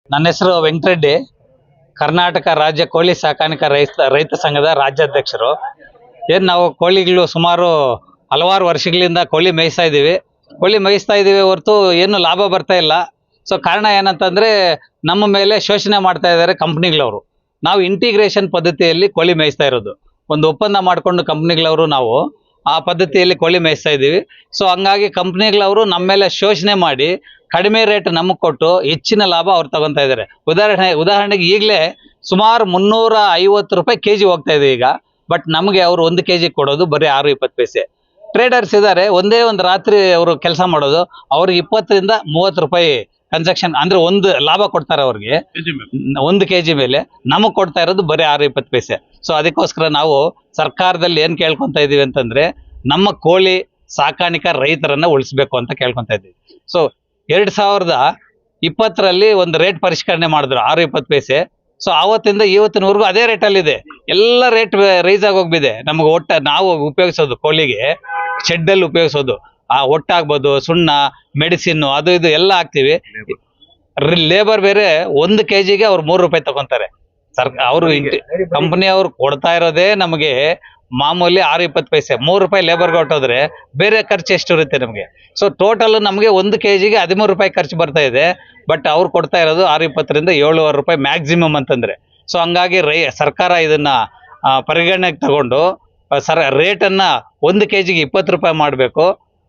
ನನ್ನ ಹೆಸರು ವೆಂಕಟರೆಡ್ಡಿ, ಕರ್ನಾಟಕ ರಾಜ್ಯ ಕೋಳಿ ಸಾಕಾಣಿಕಾ ರೈತ ಸಂಘದ ರಾಜ್ಯಾಧ್ಯಕ್ಷರು. ನಾವು ಕೋಳಿಗಳು ಸುಮಾರು ಹಲವಾರು ವರ್ಷಗಳಿಂದ ಕೋಳಿ ಮೇಯಿಸ್ತಾ ಇದ್ದೀವಿ ಹೊರತು ಏನು ಲಾಭ ಬರ್ತಾ ಇಲ್ಲ. ಸೊ ಕಾರಣ ಏನಂತಂದ್ರೆ ನಮ್ಮ ಮೇಲೆ ಶೋಷಣೆ ಮಾಡ್ತಾ ಇದ್ದಾರೆ ಕಂಪ್ನಿಗಳವರು. ನಾವು ಇಂಟಿಗ್ರೇಷನ್ ಪದ್ಧತಿಯಲ್ಲಿ ಕೋಳಿ ಮೇಯಿಸ್ತಾ ಇರೋದು, ಒಂದು ಒಪ್ಪಂದ ಮಾಡಿಕೊಂಡು ಕಂಪ್ನಿಗಳವರು ನಾವು ಆ ಪದ್ಧತಿಯಲ್ಲಿ ಕೋಳಿ ಮೇಯಿಸ್ತಾ ಇದ್ದೀವಿ. ಸೊ ಹಂಗಾಗಿ ಕಂಪ್ನಿಗಳವರು ನಮ್ಮ ಮೇಲೆ ಶೋಷಣೆ ಮಾಡಿ ಕಡಿಮೆ ರೇಟ್ ನಮಗೆ ಕೊಟ್ಟು ಹೆಚ್ಚಿನ ಲಾಭ ಅವ್ರು ತಗೊತಾ ಇದ್ದಾರೆ. ಉದಾಹರಣೆಗೆ ಈಗಲೇ ಸುಮಾರು 350 ರೂಪಾಯಿ ಕೆಜಿ ಹೋಗ್ತಾ ಇದೆ ಈಗ. ಬಟ್ ನಮಗೆ ಅವರು 1 ಕೆಜಿ ಕೊಡೋದು ಬರೀ 6.20 ಪೈಸೆ. ಟ್ರೇಡರ್ಸ್ ಇದ್ದಾರೆ, ಒಂದೇ ಒಂದು ರಾತ್ರಿ ಅವರು ಕೆಲಸ ಮಾಡೋದು, ಅವ್ರಿಗೆ 20 ರಿಂದ 30 ರೂಪಾಯಿ ಕನ್ಸೆಕ್ಷನ್ ಅಂದ್ರೆ ಒಂದು ಲಾಭ ಕೊಡ್ತಾರೆ ಅವ್ರಿಗೆ 1 ಕೆಜಿ ಮೇಲೆ. ನಮಗೆ ಕೊಡ್ತಾ ಇರೋದು ಬರೀ 6.20 ಪೈಸೆ. ಸೊ ಅದಕ್ಕೋಸ್ಕರ ನಾವು ಸರ್ಕಾರದಲ್ಲಿ ಏನ್ ಕೇಳ್ಕೊಂತ ಇದೀವಿ ಅಂತಂದ್ರೆ ನಮ್ಮ ಕೋಳಿ ಸಾಕಾಣಿಕಾ ರೈತರನ್ನ ಉಳಿಸ್ಬೇಕು ಅಂತ ಕೇಳ್ಕೊಂತ ಇದ್ದೀವಿ. ಸೊ 2020ರಲ್ಲಿ ಒಂದು ರೇಟ್ ಪರಿಷ್ಕರಣೆ ಮಾಡಿದ್ರು 6.20 ಪೈಸೆ. ಸೊ ಆವತ್ತಿಂದ ಇವತ್ತಿನವರೆಗೂ ಅದೇ ರೇಟಲ್ಲಿ ಇದೆ. ಎಲ್ಲ ರೇಟ್ ರೈಸ್ ಆಗಿ ಹೋಗ್ಬಿದೆ. ನಮ್ಗೆ ನಾವು ಉಪಯೋಗಿಸೋದು ಕೋಳಿಗೆ ಶೆಡ್ಡಲ್ಲಿ ಉಪಯೋಗಿಸೋದು ಆ ಒಟ್ಟಾಗ್ಬೋದು, ಸುಣ್ಣ, ಮೆಡಿಸಿನ್, ಅದು ಇದು ಎಲ್ಲ ಹಾಕ್ತಿವಿ. ಲೇಬರ್ ಬೇರೆ 1 ಕೆಜಿಗೆ ಅವ್ರು 3 ರೂಪಾಯಿ ತಗೊಂತಾರೆ. ಅವರು ಕಂಪನಿ ಅವ್ರು ಕೊಡ್ತಾ ಇರೋದೇ ನಮಗೆ ಮಾಮೂಲಿ 6.20 ಪೈಸೆ. 3 ರೂಪಾಯಿ ಲೇಬರ್ಗೆ ಹೊಟ್ಟೋದ್ರೆ ಬೇರೆ ಖರ್ಚು ಎಷ್ಟು ಇರುತ್ತೆ ನಮಗೆ. ಸೊ ಟೋಟಲ್ ನಮಗೆ 1 ಕೆಜಿಗೆ 13 ರೂಪಾಯಿ ಖರ್ಚು ಬರ್ತಾ ಇದೆ. ಬಟ್ ಅವ್ರು ಕೊಡ್ತಾ ಇರೋದು 6.20 ರಿಂದ 7.5 ರೂಪಾಯಿ ಮ್ಯಾಕ್ಸಿಮಮ್ ಅಂತಂದ್ರೆ. ಸೊ ಹಂಗಾಗಿ ಸರ್ಕಾರ ಇದನ್ನ ಪರಿಗಣನೆಗೆ ತಗೊಂಡು ರೇಟನ್ನ 1 ಕೆಜಿಗೆ 20 ರೂಪಾಯಿ ಮಾಡಬೇಕು.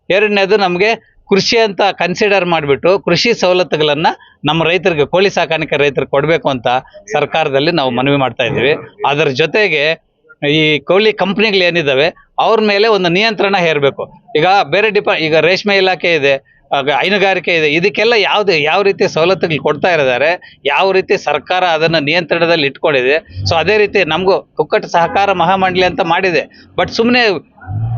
ಎರಡನೇದು ನಮಗೆ ಕೃಷಿ ಅಂತ ಕನ್ಸಿಡರ್ ಮಾಡಿಬಿಟ್ಟು ಕೃಷಿ ಸವಲತ್ತುಗಳನ್ನ ನಮ್ಮ ರೈತರಿಗೆ, ಕೋಳಿ ಸಾಕಾಣಿಕೆ ರೈತರಿಗೆ ಕೊಡಬೇಕು ಅಂತ ಸರ್ಕಾರದಲ್ಲಿ ನಾವು ಮನವಿ ಮಾಡ್ತಾ ಇದ್ದೀವಿ. ಅದರ ಜೊತೆಗೆ ಈ ಕೋಳಿ ಕಂಪ್ನಿಗಳು ಏನಿದಾವೆ ಅವ್ರ ಮೇಲೆ ಒಂದು ನಿಯಂತ್ರಣ ಹೇರಬೇಕು. ಈಗ ಬೇರೆ ಈಗ ರೇಷ್ಮೆ ಇಲಾಖೆ ಇದೆ, ಹೈನುಗಾರಿಕೆ ಇದೆ, ಇದಕ್ಕೆಲ್ಲ ಯಾವ ರೀತಿ ಸವಲತ್ತುಗಳು ಕೊಡ್ತಾ ಇದ್ದಾರೆ, ಯಾವ ರೀತಿ ಸರ್ಕಾರ ಅದನ್ನ ನಿಯಂತ್ರಣದಲ್ಲಿ ಇಟ್ಕೊಂಡಿದೆ. ಸೊ ಅದೇ ರೀತಿ ನಮಗೂ ಕುಕ್ಕಟ ಸಹಕಾರ ಮಹಾಮಂಡಳಿ ಅಂತ ಮಾಡಿದೆ. ಬಟ್ ಸುಮ್ಮನೆ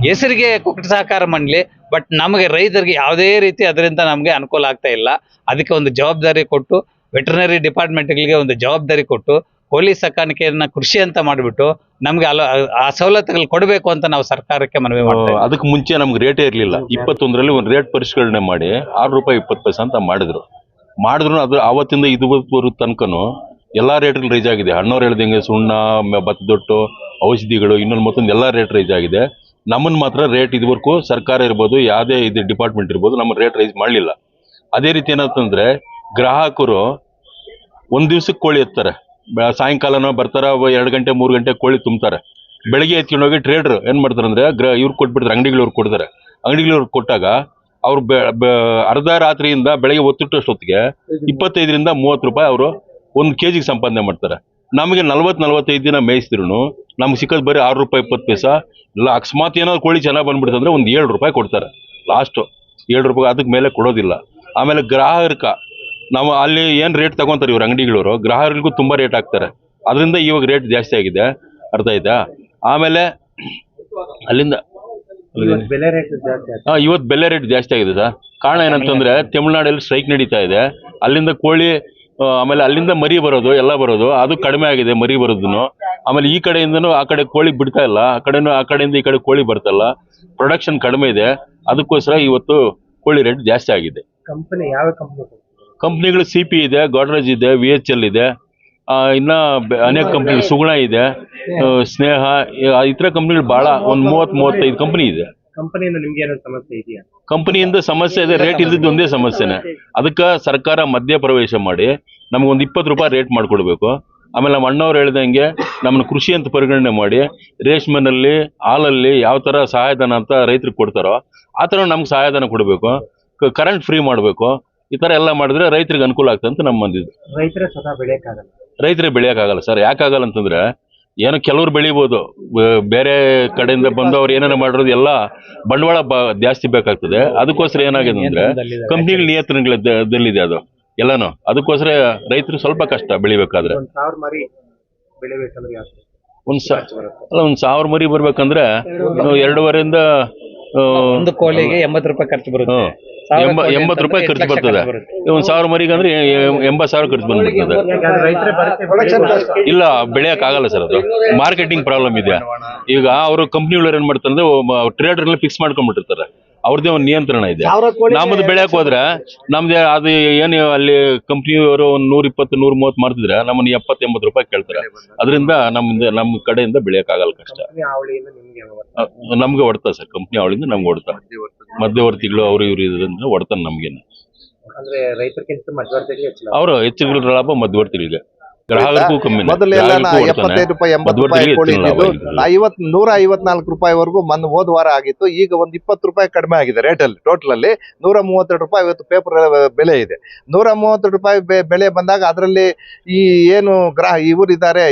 ಹೆಸರಿಗೆ ಕುಕ್ಕಟ ಸಹಕಾರ ಮಂಡಳಿ, ಬಟ್ ನಮಗೆ ರೈತರಿಗೆ ಯಾವುದೇ ರೀತಿ ಅದರಿಂದ ನಮಗೆ ಅನುಕೂಲ ಆಗ್ತಾ ಇಲ್ಲ. ಅದಕ್ಕೆ ಒಂದು ಜವಾಬ್ದಾರಿ ಕೊಟ್ಟು, ವೆಟರ್ನರಿ ಡಿಪಾರ್ಟ್ಮೆಂಟ್ಗಳಿಗೆ ಒಂದು ಜವಾಬ್ದಾರಿ ಕೊಟ್ಟು ಕೋಳಿ ಸಾಕಾಣಿಕೆಯನ್ನ ಕೃಷಿ ಅಂತ ಮಾಡಿಬಿಟ್ಟು ನಮ್ಗೆ ಆ ಸವಲತ್ತುಗಳು ಕೊಡಬೇಕು ಅಂತ ನಾವು ಸರ್ಕಾರಕ್ಕೆ ಮನವಿ ಮಾಡ್ತೀವಿ. ಅದಕ್ಕೆ ಮುಂಚೆ ನಮ್ಗೆ ರೇಟೇ ಇರಲಿಲ್ಲ. 21ರಲ್ಲಿ ಒಂದು ರೇಟ್ ಪರಿಷ್ಕರಣೆ ಮಾಡಿ 6 ರೂಪಾಯಿ 20 ಪೈಸೆ ಅಂತ ಮಾಡಿದ್ರು. ಅದು ಆವತ್ತಿಂದ ಇದುವರೆಗೂ ತನಕನು ಎಲ್ಲಾ ರೇಟ್ಗಳು ರೈಸ್ ಆಗಿದೆ. ಅಣ್ಣವ್ರು ಹೇಳ್ದಂಗೆ ಸುಣ್ಣ, ಭತ್ತದೊಟ್ಟು, ಔಷಧಿಗಳು, ಇನ್ನೊಂದು ಮತ್ತೊಂದು ಎಲ್ಲಾ ರೇಟ್ ರೈಸ್ ಆಗಿದೆ. ನಮ್ಮನ್ನ ಮಾತ್ರ ರೇಟ್ ಇದುವರೆಗೂ ಸರ್ಕಾರ ಇರ್ಬೋದು, ಯಾವುದೇ ಇದು ಡಿಪಾರ್ಟ್ಮೆಂಟ್ ಇರ್ಬೋದು, ನಮ್ಮ ರೇಟ್ ರೈಸ್ ಮಾಡಲಿಲ್ಲ. ಅದೇ ರೀತಿ ಏನಂತಂದ್ರೆ ಗ್ರಾಹಕರು ಒಂದ್ ದಿವ್ಸಕ್ಕೆ ಕೋಳಿ ಎತ್ತಾರೆ, ಸಾಯಂಕಾಲನೋ ಬರ್ತಾರ, 2 ಗಂಟೆ 3 ಗಂಟೆ ಕೋಳಿ ತುಂಬ್ತಾರೆ. ಬೆಳಿಗ್ಗೆ ಎತ್ಕೊಂಡೋಗಿ ಟ್ರೇಡರ್ ಏನ್ ಮಾಡ್ತಾರೆ ಅಂದ್ರೆ ಇವ್ರು ಕೊಟ್ಬಿಡ್ತಾರೆ, ಅಂಗಡಿಗಳವ್ರು ಕೊಡ್ತಾರೆ. ಅಂಗಡಿಗಳವ್ರು ಕೊಟ್ಟಾಗ ಅವ್ರು ಅರ್ಧ ರಾತ್ರಿಯಿಂದ ಬೆಳಗ್ಗೆ ಹೊತ್ತಿಟ್ಟಷ್ಟೊತ್ತಿಗೆ 25 ರಿಂದ 30 ರೂಪಾಯಿ ಅವರು 1 ಕೆಜಿಗೆ ಸಂಪಾದನೆ ಮಾಡ್ತಾರೆ. ನಮಗೆ 40-45 ದಿನ ಮೇಯಿಸಿದ್ರು ನಮ್ಗೆ ಸಿಕ್ಕೋದು ಬರೀ 6 ರೂಪಾಯಿ 20 ಪೈಸೆ. ಇಲ್ಲ ಅಕಸ್ಮಾತ್ ಏನಾದ್ರು ಕೋಳಿ ಚೆನ್ನಾಗಿ ಬಂದ್ಬಿಡ್ತಂದ್ರೆ ಒಂದು 7 ರೂಪಾಯಿ ಕೊಡ್ತಾರೆ, ಲಾಸ್ಟ್ 7 ರೂಪಾಯಿ, ಅದಕ್ಕೆ ಮೇಲೆ ಕೊಡೋದಿಲ್ಲ. ಆಮೇಲೆ ಗ್ರಾಹಕ ನಾವು ಅಲ್ಲಿ ಏನ್ ರೇಟ್ ತಗೊಂತಾರೆ ಇವ್ರು ಅಂಗಡಿಗಳವರು, ಗ್ರಾಹಕರಿಗೂ ತುಂಬಾ ರೇಟ್ ಹಾಕ್ತಾರೆ. ಅದರಿಂದ ಇವಾಗ ರೇಟ್ ಜಾಸ್ತಿ ಆಗಿದೆ, ಅರ್ಥ ಆಯ್ತಾ. ಆಮೇಲೆ ಅಲ್ಲಿಂದ ಇವತ್ತು ಬೆಲೆ ರೇಟ್ ಜಾಸ್ತಿ ಆಗಿದೆ ಸರ್. ಕಾರಣ ಏನಂತಂದ್ರೆ ತಮಿಳ್ನಾಡಲ್ಲಿ ಸ್ಟ್ರೈಕ್ ನಡೀತಾ ಇದೆ. ಅಲ್ಲಿಂದ ಕೋಳಿ, ಆಮೇಲೆ ಅಲ್ಲಿಂದ ಮರಿ ಬರೋದು ಎಲ್ಲ ಬರೋದು ಅದು ಕಡಿಮೆ ಆಗಿದೆ, ಮರಿ ಬರೋದನ್ನು. ಆಮೇಲೆ ಈ ಕಡೆಯಿಂದನೂ ಆ ಕಡೆ ಕೋಳಿ ಬಿಡ್ತಾ ಇಲ್ಲ, ಆ ಕಡೆಯಿಂದ ಈ ಕಡೆ ಕೋಳಿ ಬರ್ತಲ್ಲ, ಪ್ರೊಡಕ್ಷನ್ ಕಡಿಮೆ ಇದೆ. ಅದಕ್ಕೋಸ್ಕರ ಇವತ್ತು ಕೋಳಿ ರೇಟ್ ಜಾಸ್ತಿ ಆಗಿದೆ. ಕಂಪ್ನಿಗಳು CP ಇದೆ, ಗೋಡ್ರೇಜ್ ಇದೆ, VHL ಇದೆ, ಇನ್ನ ಅನೇಕ ಕಂಪ್ನಿ, ಸುಗುಣ ಇದೆ, ಸ್ನೇಹ, ಇತರ ಕಂಪ್ನಿಗಳು ಬಹಳ ಒಂದು 30-35 ಕಂಪ್ನಿ ಇದೆ. ಕಂಪನಿಯಿಂದ ಸಮಸ್ಯೆ ಇದೆ, ರೇಟ್ ಇಲ್ದಿದ್ದು ಒಂದೇ ಸಮಸ್ಯೆನೆ. ಅದಕ್ಕೆ ಸರ್ಕಾರ ಮಧ್ಯ ಪ್ರವೇಶ ಮಾಡಿ ನಮ್ಗೊಂದು 20 ರೂಪಾಯಿ ರೇಟ್ ಮಾಡ್ಕೊಡ್ಬೇಕು. ಆಮೇಲೆ ನಮ್ಮ ಅಣ್ಣವ್ರು ಹೇಳ್ದಂಗೆ ನಮ್ಮನ್ನ ಕೃಷಿ ಅಂತ ಪರಿಗಣನೆ ಮಾಡಿ ರೇಷ್ಮೆನಲ್ಲಿ, ಹಾಲಲ್ಲಿ ಯಾವ ತರ ಸಹಾಯಧನ ಅಂತ ರೈತರಿಗೆ ಕೊಡ್ತಾರೋ ಆ ತರ ನಮ್ಗೆ ಸಹಾಯಧನ ಕೊಡಬೇಕು. ಕರೆಂಟ್ ಫ್ರೀ ಮಾಡಬೇಕು. ಈ ತರ ಎಲ್ಲ ಮಾಡಿದ್ರೆ ರೈತರಿಗೆ ಅನುಕೂಲ ಆಗ್ತದೆ ಅಂತ ನಮ್ಮ ಮಂದಿದ್ದು. ರೈತರೇ ಬೆಳೆಯಕ್ಕಾಗಲ್ಲ ಸರ್. ಯಾಕಾಗಲ್ಲ ಅಂತಂದ್ರೆ ಏನೋ ಕೆಲವ್ರು ಬೆಳಿಬೋದು, ಬೇರೆ ಕಡೆಯಿಂದ ಬಂದವ್ರು ಏನೇನೋ ಮಾಡಿರೋದು ಎಲ್ಲ ಬಂಡವಾಳ ಜಾಸ್ತಿ ಬೇಕಾಗ್ತದೆ. ಅದಕ್ಕೋಸ್ಕರ ಏನಾಗಿದೆ ಅಂದ್ರೆ ಕಂಪ್ನಿಗಳ ನಿಯಂತ್ರಣದಲ್ಲಿದೆ ಅದು ಎಲ್ಲಾನು. ಅದಕ್ಕೋಸ್ಕರ ರೈತರು ಸ್ವಲ್ಪ ಕಷ್ಟ ಬೆಳಿಬೇಕಾದ್ರೆ. 1,000 ಮರಿ ಬರ್ಬೇಕಂದ್ರೆ 2.5ರಿಂದ ಒಂದು ಕೋಳಿಗೆ 80 ರೂಪಾಯಿ ಖರ್ಚು ಬರುತ್ತೆ. 80 ರೂಪಾಯಿ ಖರ್ಚು ಬರ್ತದೆ. 1,000 ಮರಿಗೆ ಅಂದ್ರೆ 80,000 ಖರ್ಚು ಬಂದ್ಬಿಡ್ತದೆ. ಇಲ್ಲ, ಬೆಳೆಯಕ್ ಆಗಲ್ಲ ಸರ್. ಅದು ಮಾರ್ಕೆಟಿಂಗ್ ಪ್ರಾಬ್ಲಮ್ ಇದೆ. ಈಗ ಅವರು ಕಂಪ್ನಿಗಳು ಏನ್ ಮಾಡ್ತಾರೆ ಅಂದ್ರೆ ಟ್ರೇಡರ್ ಫಿಕ್ಸ್ ಮಾಡ್ಕೊಂಡ್ಬಿಟ್ಟಿರ್ತಾರೆ. ಅವ್ರದ್ದೇ ಒಂದು ನಿಯಂತ್ರಣ ಇದೆ. ಸಾವಿರ ಕೋಳಿ ನಮ್ದು ಬೆಳೆಯಕ್ ಹೋದ್ರೆ ನಮ್ದು ಅದು ಏನು ಅಲ್ಲಿ ಕಂಪ್ನಿಯವರು ಒಂದು 120 130 ಮಾಡ್ತಿದ್ರೆ ನಮ್ಮನ್ನ 70-80 ರೂಪಾಯಿ ಕೇಳ್ತಾರೆ. ಅದರಿಂದ ನಮ್ಮ ಕಡೆಯಿಂದ ಬೆಳೆಯಕ್ ಆಗಲ್ಲ, ಕಷ್ಟ. ನಮ್ಗೆ ಹೊಡ್ತಾ ಸರ್, ಕಂಪ್ನಿ ಅವಳಿಂದ ನಮ್ಗೆ ಹೊಡ್ತಾ, ಮಧ್ಯವರ್ತಿಗಳು ಅವರು ಇವರು ಇದರಿಂದ ಹೊಡ್ತಾನೆ ನಮ್ಗೇನೆ. ಅಂದ್ರೆ ರೈತರಿಗಿಂತ ಮಧ್ಯವರ್ತಿಗಳಿಗೆ ಅವರು ಹೆಚ್ಚು ಲಾಭ ಮಧ್ಯವರ್ತಿಗಳಿಗೆ, ಗ್ರಾಹಕರಿಗೂ ಕಮ್ಮಿ. ಮೊದಲೆಲ್ಲ 75 ರೂಪಾಯಿ 80 ರೂಪಾಯಿ ಕೋಳಿ ಇದ್ದು 154 ರೂಪಾಯಿವರೆಗೂ ಹೋದ ವಾರ ಆಗಿತ್ತು. ಈಗ ಒಂದು 20 ರೂಪಾಯಿ ಕಡಿಮೆ ಆಗಿದೆ ರೇಟಲ್ಲಿ. ಟೋಟಲ್ ಅಲ್ಲಿ 132 ರೂಪಾಯಿ ಇವತ್ತು ಪೇಪರ್ ಬೆಲೆ ಇದೆ. 132 ರೂಪಾಯಿ ಬೆಲೆ ಬಂದಾಗ ಅದರಲ್ಲಿ ಈ ಏನು ಇವರಿದ್ದಾರೆ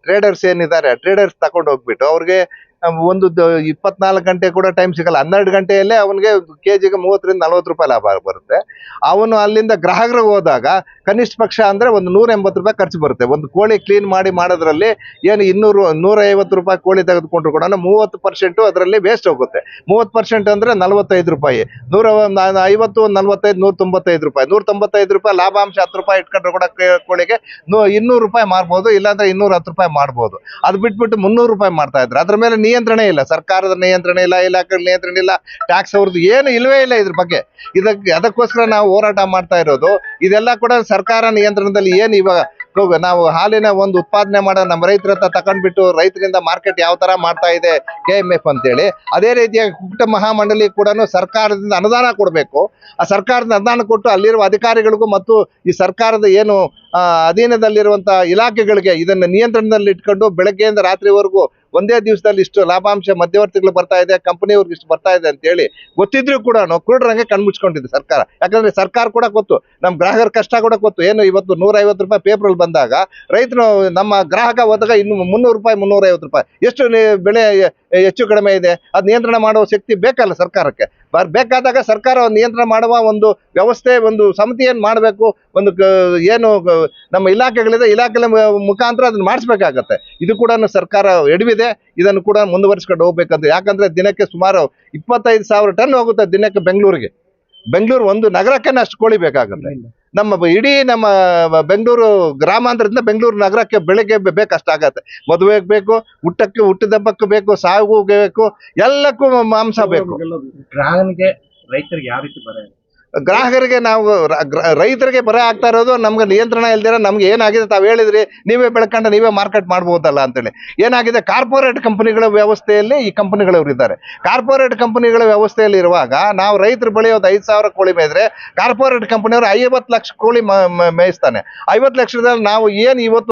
ಟ್ರೇಡರ್ಸ್ ಏನಿದ್ದಾರೆ, ಟ್ರೇಡರ್ಸ್ ತಗೊಂಡು ಹೋಗ್ಬಿಟ್ಟು ಅವ್ರಿಗೆ ಒಂದು 24 ಗಂಟೆ ಕೂಡ ಟೈಮ್ ಸಿಗಲ್ಲ. 12 ಗಂಟೆಯಲ್ಲೇ ಅವನಿಗೆ ಕೆಜಿಗೆ 30-40 ರೂಪಾಯಿ ಲಾಭ ಬರುತ್ತೆ. ಅವನು ಅಲ್ಲಿಂದ ಗ್ರಾಹಕರಿಗೆ ಹೋದಾಗ ಕನಿಷ್ಠ ಪಕ್ಷ ಅಂದ್ರೆ ಒಂದು 180 ರೂಪಾಯಿ ಖರ್ಚು ಬರುತ್ತೆ. ಒಂದು ಕೋಳಿ ಕ್ಲೀನ್ ಮಾಡೋದ್ರಲ್ಲಿ ಏನು 150 ರೂಪಾಯಿ ಕೋಳಿ ತೆಗೆದುಕೊಂಡ್ರು ಕೂಡ 30% ಅದರಲ್ಲಿ ವೇಸ್ಟ್ ಹೋಗುತ್ತೆ. 30% ಅಂದ್ರೆ 45 ರೂಪಾಯಿ, 150 45 195 ರೂಪಾಯಿ, 195 ರೂಪಾಯಿ ಲಾಭಾಂಶ 10 ರೂಪಾಯಿ ಇಟ್ಕೊಂಡ್ರು ಕೂಡ ಕೋಳಿಗೆ 200 ರೂಪಾಯಿ ಮಾರ್ಬೋದು, ಇಲ್ಲಾಂದ್ರೆ 210 ರೂಪಾಯಿ ಮಾಡ್ಬೋದು. ಅದು ಬಿಟ್ಬಿಟ್ಟು 300 ರೂಪಾಯಿ ಮಾಡ್ತಾ ಇದ್ರು. ಅದ್ರ ಮೇಲೆ ನಿಯಂತ್ರಣ ಇಲ್ಲ, ಸರ್ಕಾರದ ನಿಯಂತ್ರಣ ಇಲ್ಲ, ಇಲಾಖೆ ನಿಯಂತ್ರಣ ಇಲ್ಲ, ಟ್ಯಾಕ್ಸ್ ಅವ್ರದ್ದು ಏನು ಇಲ್ವೇ ಇಲ್ಲ ಇದ್ರ ಬಗ್ಗೆ. ಅದಕ್ಕೋಸ್ಕರ ನಾವು ಹೋರಾಟ ಮಾಡ್ತಾ ಇರೋದು. ಇದೆಲ್ಲ ಕೂಡ ಸರ್ಕಾರ ನಿಯಂತ್ರಣದಲ್ಲಿ. ಏನು ಇವಾಗ ನಾವು ಹಾಲಿನ ಒಂದು ಉತ್ಪಾದನೆ ಮಾಡೋ ನಮ್ಮ ರೈತರ ಹತ್ರ ತಕೊಂಡ್ಬಿಟ್ಟು ರೈತರಿಂದ ಮಾರ್ಕೆಟ್ ಯಾವ ತರ ಮಾಡ್ತಾ ಇದೆ KMF ಅಂತೇಳಿ, ಅದೇ ರೀತಿಯಾಗಿ ಕುಕ್ಕಟ ಮಹಾಮಂಡಲಿ ಕೂಡ ಸರ್ಕಾರದಿಂದ ಅನುದಾನ ಕೊಡಬೇಕು. ಆ ಸರ್ಕಾರದ ಅನುದಾನ ಕೊಟ್ಟು ಅಲ್ಲಿರುವ ಅಧಿಕಾರಿಗಳಿಗೂ ಮತ್ತು ಈ ಸರ್ಕಾರದ ಏನು ಅಧೀನದಲ್ಲಿರುವಂತ ಇಲಾಖೆಗಳಿಗೆ ಇದನ್ನ ನಿಯಂತ್ರಣದಲ್ಲಿ ಇಟ್ಕೊಂಡು ಬೆಳಗ್ಗೆಯಿಂದ ರಾತ್ರಿವರೆಗೂ ಒಂದೇ ದಿವಸದಲ್ಲಿ ಇಷ್ಟು ಲಾಭಾಂಶ ಮಧ್ಯವರ್ತಿಗಳು ಬರ್ತಾ ಇದೆ, ಕಂಪನಿಯವ್ರಿಗೆ ಇಷ್ಟು ಬರ್ತಾ ಇದೆ ಅಂತೇಳಿ ಗೊತ್ತಿದ್ರು ಕೂಡ ಕುರುಡ್ರಂಗೆ ಕಣ್ಮುಚ್ಕೊಂಡಿದೆ ಸರ್ಕಾರ. ಯಾಕಂದ್ರೆ ಸರ್ಕಾರ ಕೂಡ ಗೊತ್ತು, ನಮ್ಮ ಗ್ರಾಹಕರ ಕಷ್ಟ ಕೂಡ ಗೊತ್ತು. ಏನು ಇವತ್ತು 150 ರೂಪಾಯಿ ಪೇಪರ್ ಬಂದಾಗ ರೈತರು ನಮ್ಮ ಗ್ರಾಹಕ ಹೋದಾಗ ಇನ್ನು 300 ರೂಪಾಯಿ 350 ರೂಪಾಯಿ ಎಷ್ಟು ಬೆಳೆ ಹೆಚ್ಚು ಕಡಿಮೆ ಇದೆ. ಅದು ನಿಯಂತ್ರಣ ಮಾಡುವ ಶಕ್ತಿ ಬೇಕಲ್ಲ ಸರ್ಕಾರಕ್ಕೆ. ಬೇಕಾದಾಗ ಸರ್ಕಾರ ನಿಯಂತ್ರಣ ಮಾಡುವ ಒಂದು ವ್ಯವಸ್ಥೆ, ಒಂದು ಸಮಿತಿಯನ್ನು ಮಾಡಬೇಕು. ಒಂದು ಏನು ನಮ್ಮ ಇಲಾಖೆಗಳಿದೆ, ಇಲಾಖೆ ಮುಖಾಂತರ ಅದನ್ನ ಮಾಡಿಸ್ಬೇಕಾಗತ್ತೆ. ಇದು ಕೂಡ ಸರ್ಕಾರ ಎಡವಿದೆ. ಇದನ್ನು ಕೂಡ ಮುಂದುವರಿಸ್ಕೊಂಡು ಹೋಗ್ಬೇಕಂತ. ಯಾಕಂದ್ರೆ ದಿನಕ್ಕೆ ಸುಮಾರು 25,000 ಟನ್ ಹೋಗುತ್ತೆ ದಿನಕ್ಕೆ ಬೆಂಗಳೂರಿಗೆ. ಬೆಂಗಳೂರು ಒಂದು ನಗರಕ್ಕೆ ಅಷ್ಟು ಕೋಳಿ ಬೇಕಾಗುತ್ತೆ. ನಮ್ಮ ಇಡೀ ನಮ್ಮ ಬೆಂಗಳೂರು ಗ್ರಾಮಾಂತರದಿಂದ ಬೆಂಗಳೂರು ನಗರಕ್ಕೆ ಬೆಳಗ್ಗೆ ಬೇಕಷ್ಟಾಗತ್ತೆ. ಮದುವೆಗೆ ಬೇಕು, ಹುಟ್ಟಿದಬ್ಬಕ್ಕೆ ಬೇಕು, ಸಾವಿಗೂ ಬೇಕು, ಎಲ್ಲಕ್ಕೂ ಮಾಂಸ ಬೇಕು. ಗ್ರಾಹಕನಿಗೆ ರೈತರಿಗೆ ಯಾವ ರೀತಿ ಬರ? ಗ್ರಾಹಕರಿಗೆ ನಾವು ರೈತರಿಗೆ ಬರ ಆಗ್ತಾ ಇರೋದು ನಮ್ಗೆ ನಿಯಂತ್ರಣ ಇಲ್ದಿರ. ನಮ್ಗೆ ಏನಾಗಿದೆ ತಾವು ಹೇಳಿದ್ರಿ, ನೀವೇ ಬೆಳ್ಕೊಂಡು ನೀವೇ ಮಾರ್ಕೆಟ್ ಮಾಡ್ಬೋದಲ್ಲ ಅಂತೇಳಿ. ಏನಾಗಿದೆ, ಕಾರ್ಪೊರೇಟ್ ಕಂಪನಿಗಳ ವ್ಯವಸ್ಥೆಯಲ್ಲಿ ಈ ಕಂಪನಿಗಳವರು ಇದ್ದಾರೆ. ಕಾರ್ಪೊರೇಟ್ ಕಂಪನಿಗಳ ವ್ಯವಸ್ಥೆಯಲ್ಲಿ ಇರುವಾಗ ನಾವು ರೈತರು ಬೆಳೆಯೋದು 5,000 ಕೋಳಿ ಮೇಯ್ದ್ರೆ ಕಾರ್ಪೊರೇಟ್ ಕಂಪನಿಯವರು 50 ಲಕ್ಷ ಕೋಳಿ ಮೇಯಿಸ್ತಾನೆ. 50 ಲಕ್ಷದಲ್ಲಿ ನಾವು ಏನು ಇವತ್ತು